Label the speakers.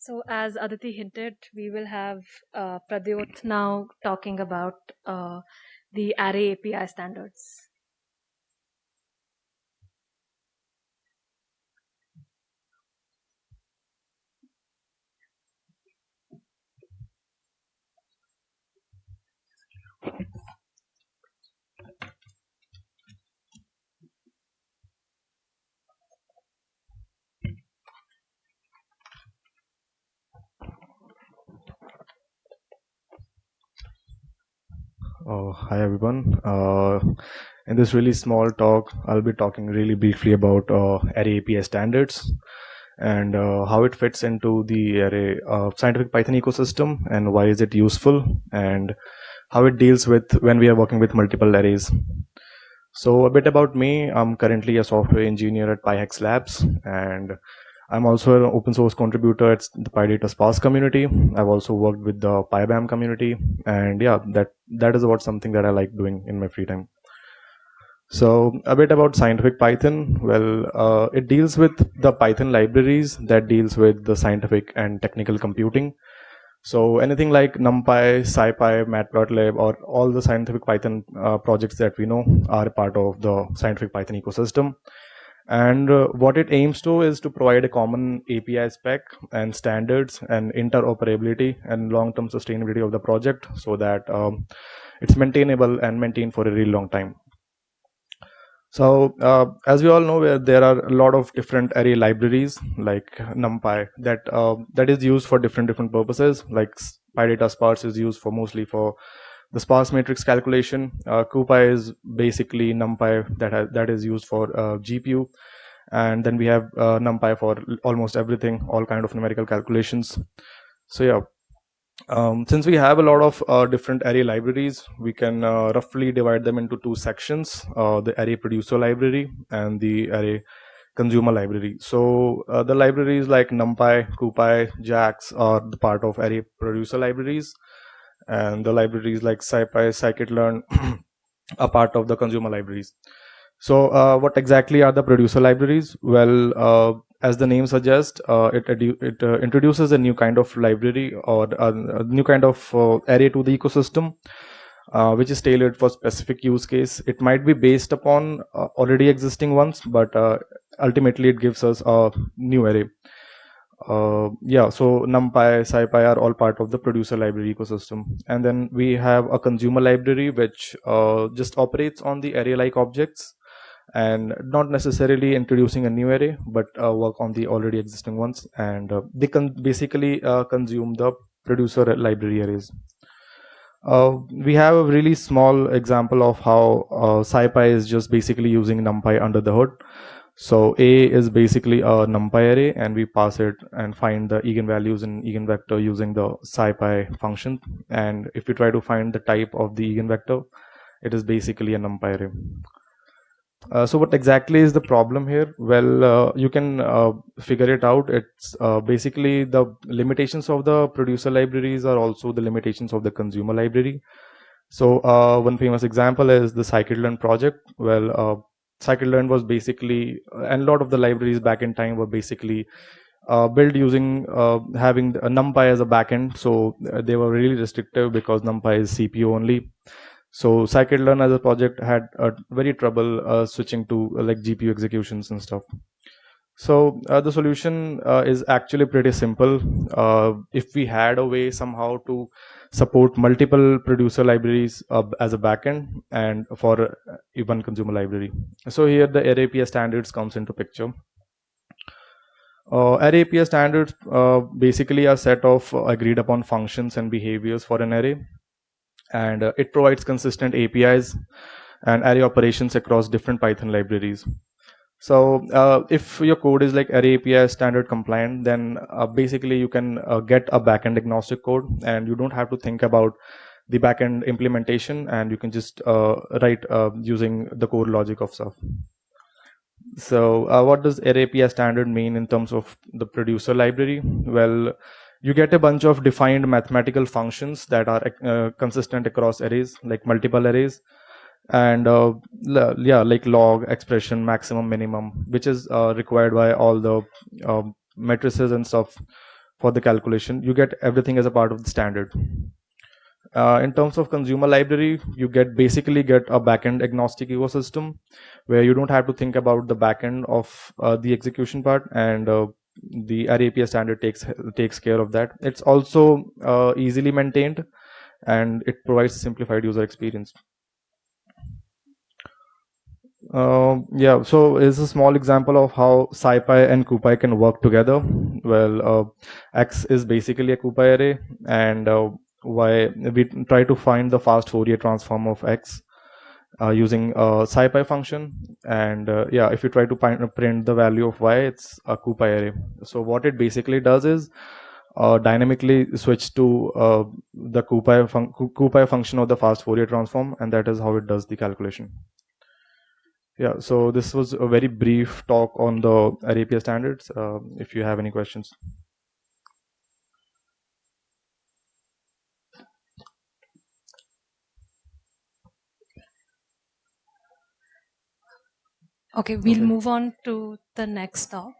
Speaker 1: So, as Aditi hinted, we will have Pradyot now talking about the array API standards.
Speaker 2: Hi everyone. In this really small talk, I'll be talking really briefly about array API standards and how it fits into the array scientific Python ecosystem and why is it useful and how it deals with when we are working with multiple arrays. So a bit about me. I'm currently a software engineer at PyHex Labs, and I'm also an open source contributor at the Pydata Sparse community. I've also worked with the PyBAM community, and yeah, that is about something that I like doing in my free time. So a bit about scientific Python. Well, it deals with the Python libraries that deals with the scientific and technical computing. So anything like NumPy, SciPy, Matplotlib, or all the scientific Python projects that we know are part of the scientific Python ecosystem. And what it aims to is to provide a common API spec and standards and interoperability and long-term sustainability of the project so that it's maintainable and maintained for a really long time. So as we all know, there are a lot of different array libraries like NumPy that is used for different purposes. Like Pydata Sparse is used for mostly for the sparse matrix calculation. CuPy is basically NumPy that is used for GPU, and then we have NumPy for almost everything, all kind of numerical calculations. So yeah. Since we have a lot of different array libraries, we can roughly divide them into two sections, the array producer library and the array consumer library. So the libraries like NumPy, CuPy, JAX are the part of array producer libraries, and the libraries like SciPy, scikit-learn are part of the consumer libraries. So what exactly are the producer libraries? Well, as the name suggests, it introduces a new kind of library or a new kind of array to the ecosystem, which is tailored for specific use case. It might be based upon already existing ones, but ultimately it gives us a new array. Yeah, so NumPy, SciPy are all part of the producer library ecosystem. And then we have a consumer library, which just operates on the array-like objects and not necessarily introducing a new array, but work on the already existing ones. And they can basically consume the producer library arrays. We have a really small example of how SciPy is just basically using NumPy under the hood. So A is basically a NumPy array, and we pass it and find the eigenvalues in eigenvector using the SciPy function. And if we try to find the type of the eigenvector, it is basically a NumPy array. So what exactly is the problem here? Well, you can figure it out. It's basically the limitations of the producer libraries are also the limitations of the consumer library. So one famous example is the scikit-learn project. Well, scikit-learn was basically, and a lot of the libraries back in time were basically built using having a NumPy as a backend. So they were really restrictive because NumPy is CPU only. So scikit-learn as a project had very trouble switching to like GPU executions and stuff. So the solution is actually pretty simple. If we had a way somehow to support multiple producer libraries as a backend and for one consumer library. So here the array API standards comes into picture. Array API standards basically are a set of agreed upon functions and behaviors for an array, and it provides consistent APIs and array operations across different Python libraries. So if your code is like array API standard compliant, then basically you can get a backend agnostic code, and you don't have to think about the backend implementation, and you can just write using the core logic of stuff. So what does array API standard mean in terms of the producer library? Well, you get a bunch of defined mathematical functions that are consistent across arrays, like multiple arrays, and yeah, like log, expression, maximum, minimum, which is required by all the matrices and stuff for the calculation. You get everything as a part of the standard. In terms of consumer library, you basically get a backend agnostic ecosystem where you don't have to think about the backend of the execution part, and the array API standard takes care of that. It's also easily maintained, and it provides a simplified user experience. Yeah, so it's a small example of how SciPy and CuPy can work together. Well, X is basically a CuPy array, and Y, we try to find the fast Fourier transform of X using a SciPy function. And yeah, if you try to print the value of Y, it's a CuPy array. So what it basically does is dynamically switch to the CuPy function of the fast Fourier transform, and that is how it does the calculation. Yeah, so this was a very brief talk on the array API standards. If you have any questions.
Speaker 1: Okay, we'll
Speaker 2: Okay.
Speaker 1: move on to the next talk.